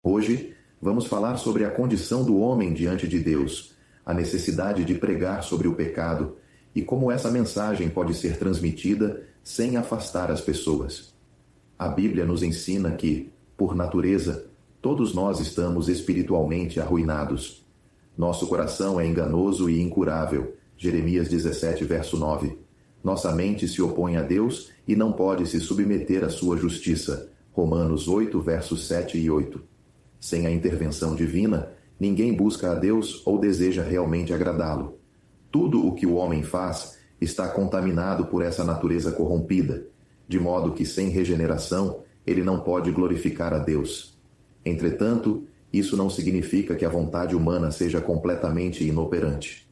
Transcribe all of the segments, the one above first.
Hoje, vamos falar sobre a condição do homem diante de Deus, a necessidade de pregar sobre o pecado e como essa mensagem pode ser transmitida sem afastar as pessoas. A Bíblia nos ensina que, por natureza, todos nós estamos espiritualmente arruinados. Nosso coração é enganoso e incurável. Jeremias 17, verso 9. Nossa mente se opõe a Deus e não pode se submeter à sua justiça. Romanos 8, versos 7 e 8. Sem a intervenção divina, ninguém busca a Deus ou deseja realmente agradá-lo. Tudo o que o homem faz está contaminado por essa natureza corrompida, de modo que sem regeneração ele não pode glorificar a Deus. Entretanto, isso não significa que a vontade humana seja completamente inoperante.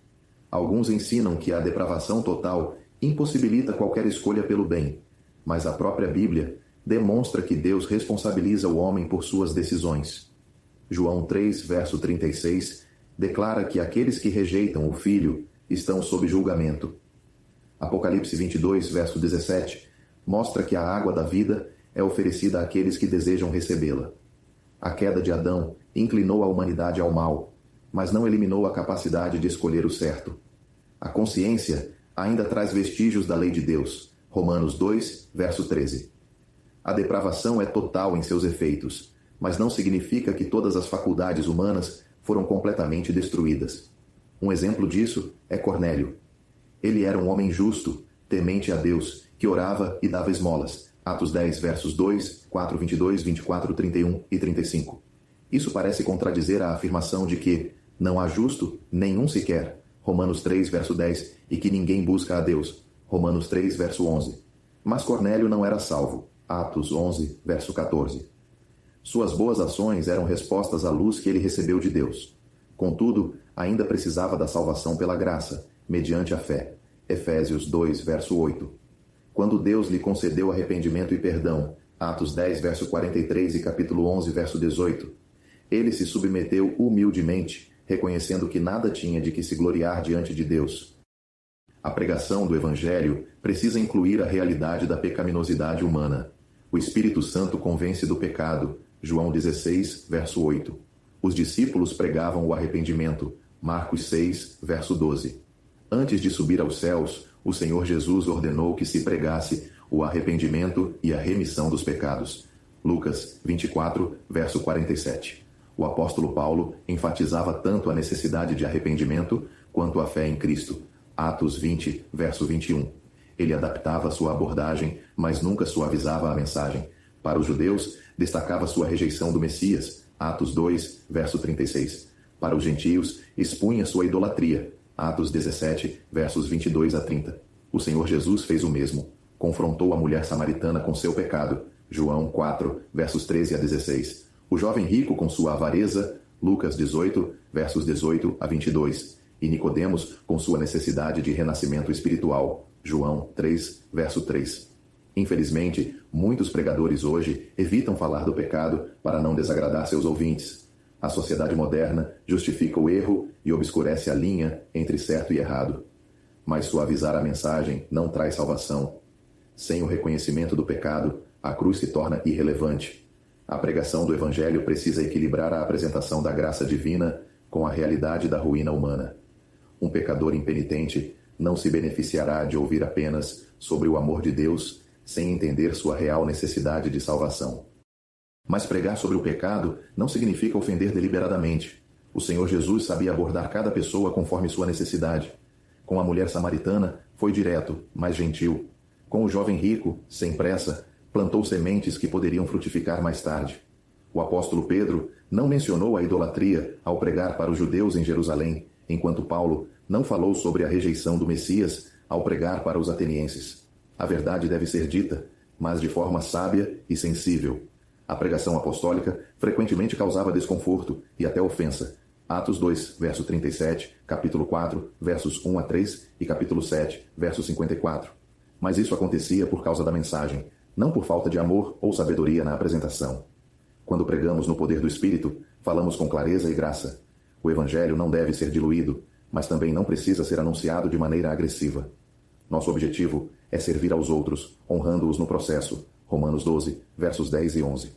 Alguns ensinam que a depravação total impossibilita qualquer escolha pelo bem, mas a própria Bíblia demonstra que Deus responsabiliza o homem por suas decisões. João 3, verso 36, declara que aqueles que rejeitam o Filho estão sob julgamento. Apocalipse 22, verso 17, mostra que a água da vida é oferecida àqueles que desejam recebê-la. A queda de Adão inclinou a humanidade ao mal, mas não eliminou a capacidade de escolher o certo. A consciência ainda traz vestígios da lei de Deus. Romanos 2, verso 13. A depravação é total em seus efeitos, mas não significa que todas as faculdades humanas foram completamente destruídas. Um exemplo disso é Cornélio. Ele era um homem justo, temente a Deus, que orava e dava esmolas. Atos 10, versos 2, 4, 22, 24, 31 e 35. Isso parece contradizer a afirmação de que não há justo, nenhum sequer. Romanos 3, verso 10, e que ninguém busca a Deus. Romanos 3, verso 11. Mas Cornélio não era salvo. Atos 11, verso 14. Suas boas ações eram respostas à luz que ele recebeu de Deus. Contudo, ainda precisava da salvação pela graça, mediante a fé. Efésios 2, verso 8. Quando Deus lhe concedeu arrependimento e perdão, Atos 10, verso 43 e capítulo 11, verso 18, ele se submeteu humildemente, reconhecendo que nada tinha de que se gloriar diante de Deus. A pregação do Evangelho precisa incluir a realidade da pecaminosidade humana. O Espírito Santo convence do pecado, João 16, verso 8. Os discípulos pregavam o arrependimento, Marcos 6, verso 12. Antes de subir aos céus, o Senhor Jesus ordenou que se pregasse o arrependimento e a remissão dos pecados, Lucas 24, verso 47. O apóstolo Paulo enfatizava tanto a necessidade de arrependimento quanto a fé em Cristo, Atos 20, verso 21. Ele adaptava sua abordagem, mas nunca suavizava a mensagem. Para os judeus, destacava sua rejeição do Messias, Atos 2, verso 36. Para os gentios, expunha sua idolatria, Atos 17, versos 22 a 30. O Senhor Jesus fez o mesmo. Confrontou a mulher samaritana com seu pecado, João 4, versos 13 a 16. O jovem rico com sua avareza, Lucas 18, versos 18 a 22. E Nicodemos com sua necessidade de renascimento espiritual, João 3, verso 3. Infelizmente, muitos pregadores hoje evitam falar do pecado para não desagradar seus ouvintes. A sociedade moderna justifica o erro e obscurece a linha entre certo e errado. Mas suavizar a mensagem não traz salvação. Sem o reconhecimento do pecado, a cruz se torna irrelevante. A pregação do Evangelho precisa equilibrar a apresentação da graça divina com a realidade da ruína humana. Um pecador impenitente não se beneficiará de ouvir apenas sobre o amor de Deus sem entender sua real necessidade de salvação. Mas pregar sobre o pecado não significa ofender deliberadamente. O Senhor Jesus sabia abordar cada pessoa conforme sua necessidade. Com a mulher samaritana, foi direto, mas gentil. Com o jovem rico, sem pressa, plantou sementes que poderiam frutificar mais tarde. O apóstolo Pedro não mencionou a idolatria ao pregar para os judeus em Jerusalém, enquanto Paulo não falou sobre a rejeição do Messias ao pregar para os atenienses. A verdade deve ser dita, mas de forma sábia e sensível. A pregação apostólica frequentemente causava desconforto e até ofensa. Atos 2, verso 37, capítulo 4, versos 1 a 3 e capítulo 7, verso 54. Mas isso acontecia por causa da mensagem, não por falta de amor ou sabedoria na apresentação. Quando pregamos no poder do Espírito, falamos com clareza e graça. O Evangelho não deve ser diluído, mas também não precisa ser anunciado de maneira agressiva. Nosso objetivo é servir aos outros, honrando-os no processo. Romanos 12, versos 10 e 11.